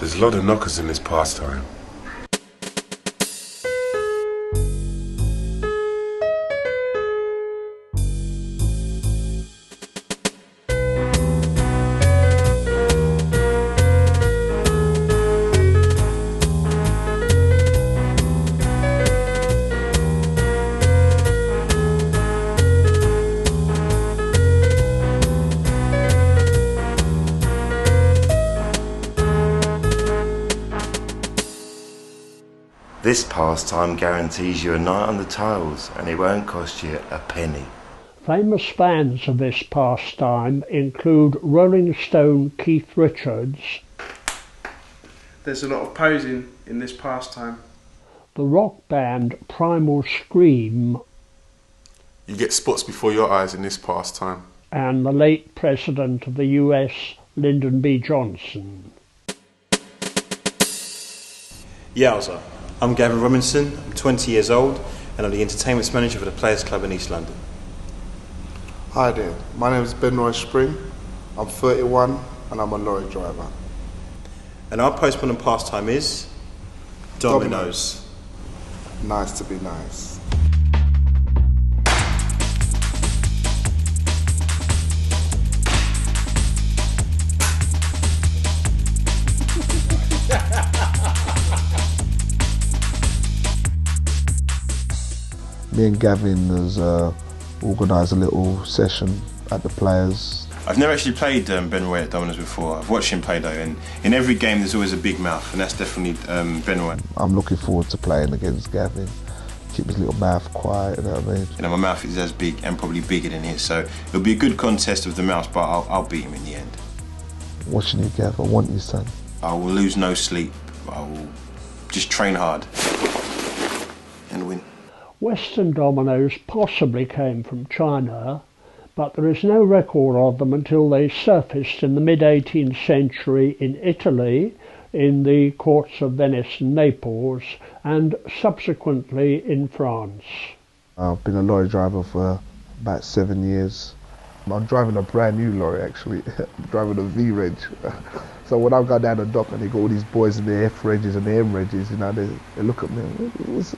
There's a lot of knockers in this pastime. This pastime guarantees you a night on the tiles and it won't cost you a penny. Famous fans of this pastime include Rolling Stone Keith Richards. There's a lot of posing in this pastime. The rock band Primal Scream. You get spots before your eyes in this pastime. And the late President of the US, Lyndon B. Johnson. Yowza. I'm Gavin Robinson, I'm 20 years old and I'm the entertainment manager for the Players Club in East London. Hi there, my name is Ben Roy Spring, I'm 31 and I'm a lorry driver. And our postmodern pastime is Dominos. Nice to be nice. Me and Gavin has organised a little session at the Players. I've never actually played Ben Roy at Dominos before. I've watched him play though, and in every game there's always a big mouth, and that's definitely Ben Roy. I'm looking forward to playing against Gavin. Keep his little mouth quiet, you know what I mean? You know, my mouth is as big and probably bigger than his, so it'll be a good contest of the mouths, but I'll beat him in the end. Watching you, Gav, I want you, son. I will lose no sleep. I will just train hard and win. Western dominoes possibly came from China, but there is no record of them until they surfaced in the mid-18th century in Italy, in the courts of Venice and Naples, and subsequently in France. I've been a lorry driver for about 7 years. I'm driving a brand new lorry actually, I'm driving a V-Reg. So when I go down the dock and they got all these boys in the F-Regs and the M-Regs, you know, they look at me,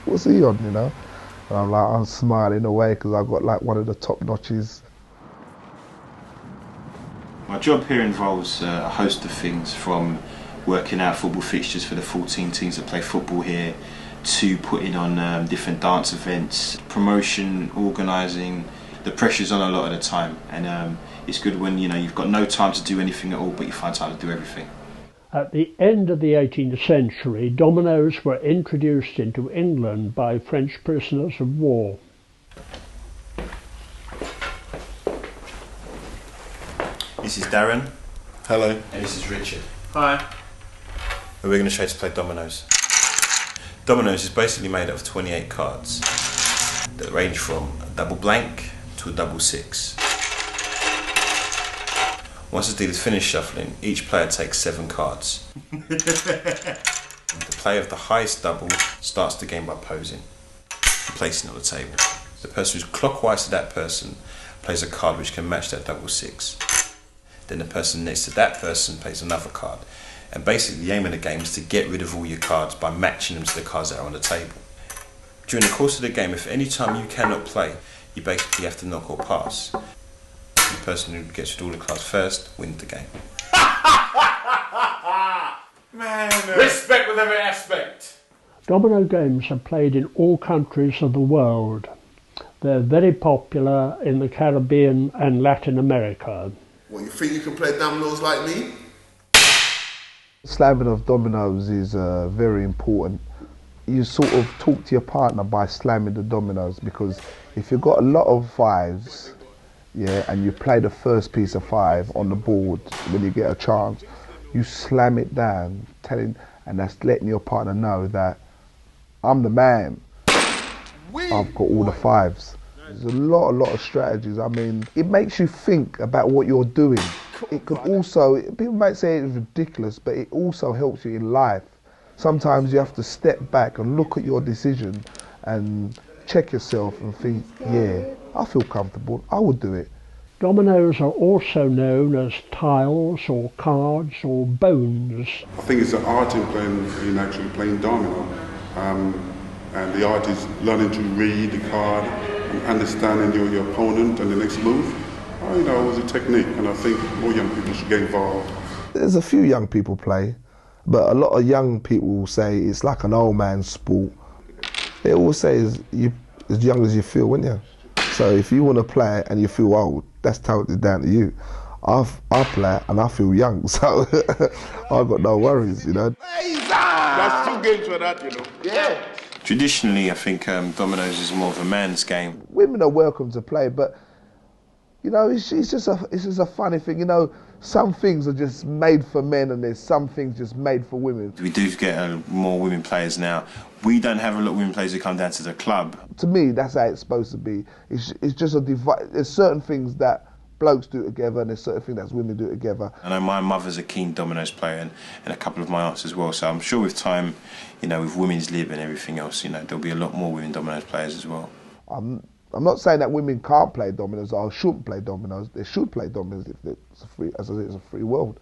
what's he on, you know? And I'm smiling away because I've got like one of the top notches. My job here involves a host of things, from working out football fixtures for the 14 teams that play football here, to putting on different dance events, promotion, organising. The pressure's on a lot of the time, and it's good when you've got no time to do anything at all, but you find time to do everything. At the end of the 18th century, dominoes were introduced into England by French prisoners of war. This is Darren. Hello. And this is Richard. Hi. And we're going to show you how to play dominoes. Dominoes is basically made up of 28 cards that range from a double blank to a double six. Once the dealer's finished shuffling, each player takes 7 cards. The player of the highest double starts the game by posing and placing it on the table. The person who's clockwise to that person plays a card which can match that double six. Then the person next to that person plays another card. And basically the aim of the game is to get rid of all your cards by matching them to the cards that are on the table. During the course of the game, if any time you cannot play, you basically have to knock or pass. The person who gets rid of all the cards first wins the game. Man, Respect with every aspect. Domino games are played in all countries of the world. They're very popular in the Caribbean and Latin America. Well, you think you can play dominoes like me? Slamming of dominoes is very important. You sort of talk to your partner by slamming the dominoes, because if you've got a lot of fives, yeah, and you play the first piece of 5 on the board when you get a chance, you slam it down, and that's letting your partner know that I'm the man. I've got all the 5s. There's a lot of strategies. I mean, it makes you think about what you're doing. It could also, people might say it's ridiculous, but it also helps you in life. Sometimes you have to step back and look at your decision and check yourself and think, yeah, I feel comfortable, I would do it. Dominoes are also known as tiles or cards or bones. I think it's an art in actually playing domino. And the art is learning to read the card and understanding your opponent and the next move. You know, it was a technique, and I think more young people should get involved. There's a few young people play, but a lot of young people will say it's like an old man's sport. They always say you as young as you feel, wouldn't you? So if you want to play and you feel old, that's totally down to you. I play and I feel young, so I've got no worries, you know. That's 2 games for that, you know. Yeah. Traditionally, I think dominoes is more of a man's game. Women are welcome to play, but you know, it's just a funny thing. You know, some things are just made for men, and there's some things just made for women. We do get more women players now. We don't have a lot of women players who come down to the club. To me, that's how it's supposed to be. It's just a divide. There's certain things that blokes do together, and there's certain things that women do together. I know my mother's a keen dominoes player, and a couple of my aunts as well. So I'm sure with time, you know, with women's lib and everything else, you know, there'll be a lot more women dominoes players as well. I'm not saying that women can't play dominoes or shouldn't play dominoes. They should play dominoes if it's a free, as I say, it's a free world.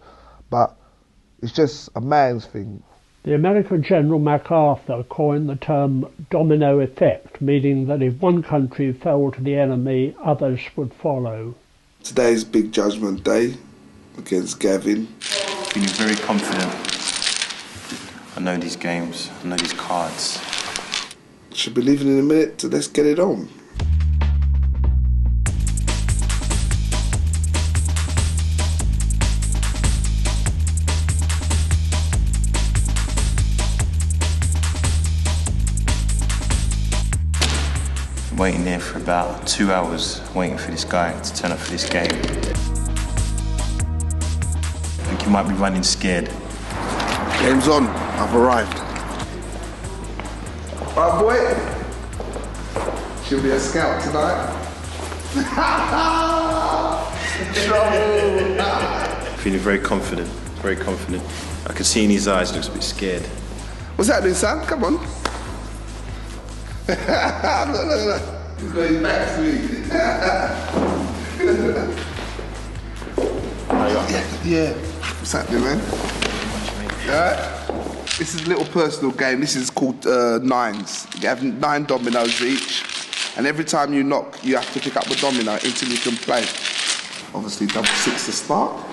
But it's just a man's thing. The American General MacArthur coined the term domino effect, meaning that if one country fell to the enemy, others would follow. Today's big judgment day against Gavin. Feeling very confident. I know these games, I know these cards. Should be leaving in a minute, so let's get it on. Waiting there for about 2 hours, waiting for this guy to turn up for this game. I think he might be running scared. Game's on. I've arrived. Oh boy. She'll be a scout tonight. Trouble. Feeling very confident, very confident. I can see in his eyes he looks a bit scared. What's happening, son? Come on. Look. He's got his back to me. Yeah. What's happening, man? Alright. This is a little personal game. This is called nines. You have 9 dominoes each, and every time you knock, you have to pick up a domino until you can play. Obviously, double 6 to start.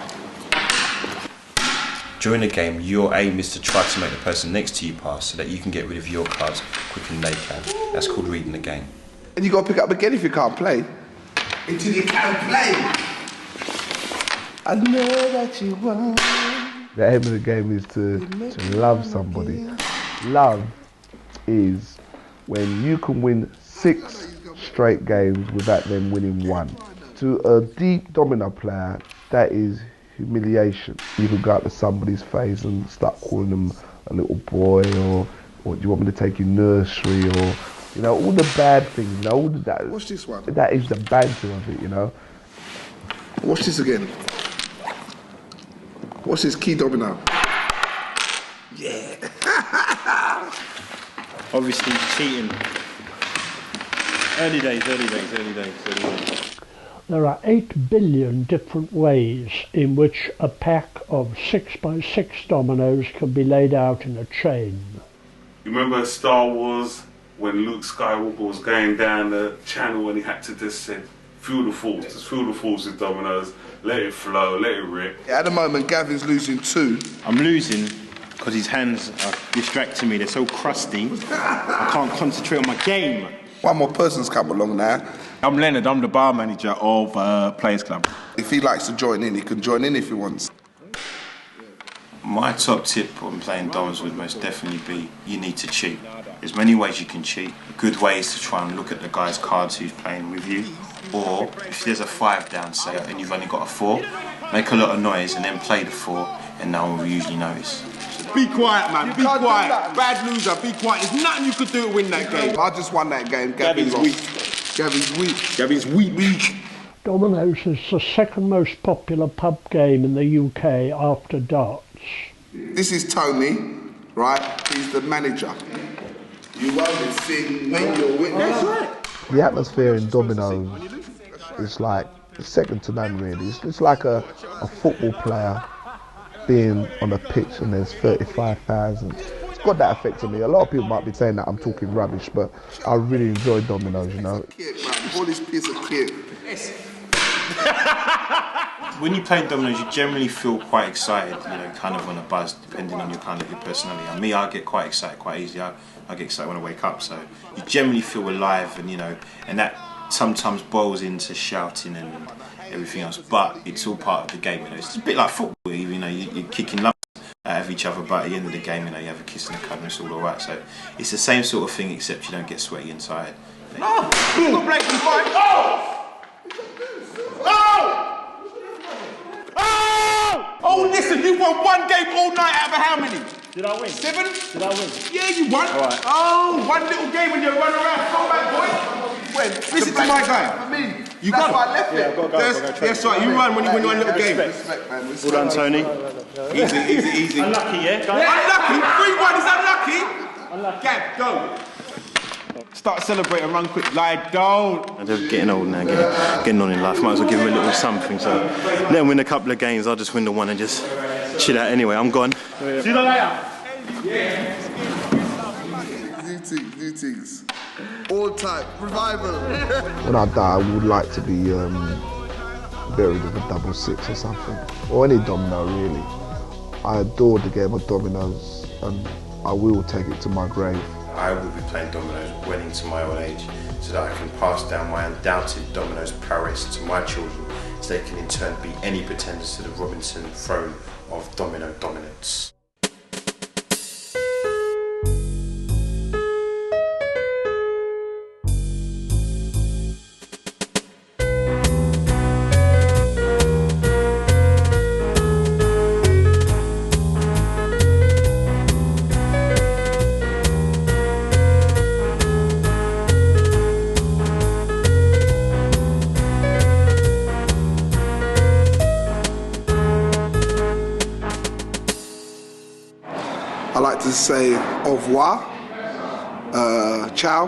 During the game, your aim is to try to make the person next to you pass so that you can get rid of your cards quicker than they can. That's called reading the game. And you got to pick up again if you can't play. Until you can play. I know that you want. The aim of the game is to love somebody. Love is when you can win 6 straight games without them winning 1. To a deep domino player, that is humiliation. You could go up to somebody's face and start calling them a little boy, or do you want me to take you nursery, or you know, all the bad things, you know, all that. Watch this one. That is the banter of it, you know. Watch this again. Watch this key domino. Yeah. Obviously cheating. Early days. There are 8 billion different ways in which a pack of 6x6 dominoes can be laid out in a chain. You remember Star Wars when Luke Skywalker was going down the channel and he had to just say, feel the force, just feel the force with dominoes, let it flow, let it rip. At the moment, Gavin's losing 2. I'm losing because his hands are distracting me. They're so crusty, I can't concentrate on my game. One more person's come along now. I'm Leonard, I'm the bar manager of Players Club. If he likes to join in, he can join in if he wants. My top tip on playing dominoes would most definitely be you need to cheat. There's many ways you can cheat. A good way is to try and look at the guy's cards who's playing with you. Or if there's a 5 down, say, and you've only got a 4, make a lot of noise and then play the 4, and no one will usually notice. Be quiet, man, be quiet. Bad loser, be quiet. There's nothing you could do to win that game. I just won that game. Gavin's weak. Gavin's weak. Dominoes is the second most popular pub game in the UK after darts. This is Tony, right? He's the manager. You won't sing when you're winning. That's right. The atmosphere in dominoes is like second to none really. It's like a football player being on a pitch and there's 35,000. It's got that effect on me. A lot of people might be saying that I'm talking rubbish, but I really enjoy Dominos, you know. All this piece of kit. When you play Dominos, you generally feel quite excited, you know, kind of on a buzz, depending on your kind of your personality. And me, I get quite excited quite easily. I get excited when I wake up, so you generally feel alive, and you know, and that sometimes boils into shouting and everything else. But it's all part of the game, you know. It's a bit like football, you know, you're kicking lumps out of each other, but at the end of the game, you know, you have a kiss and a cuddle, and it's all alright. So it's the same sort of thing, except you don't get sweaty inside. No! You got Blake and fight! Oh! Oh! Oh, listen, you won one game all night out of how many? Did I win? 7? Did I win? Yeah, you won. All right. Oh, one little game when you run around, come back, boy. When? Listen to my guy. For me, You that's go. why I left Yeah, it. I've got to go. Yes, right, you run when you win one little game. Respect, man. Well done, Tony. Easy. Unlucky, yeah? Unlucky? 3-1 is unlucky? Unlucky. Gav, go. Start celebrating, run quick. Lie down. They're getting old now, getting on in life. Might as well give them a little something. So let them win a couple of games. I'll just win the one and just chill out anyway. I'm gone. See you later. New things. All time. Revival. When I die, I would like to be buried with a 666 or something. Or any domino, really. I adore the game of dominoes and I will take it to my grave. I will be playing dominoes well into my old age so that I can pass down my undoubted dominoes prowess to my children so they can in turn be any pretenders to the Robinson throne of domino dominance. I like to say au revoir, ciao,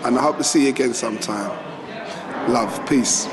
and I hope to see you again sometime. Love, peace.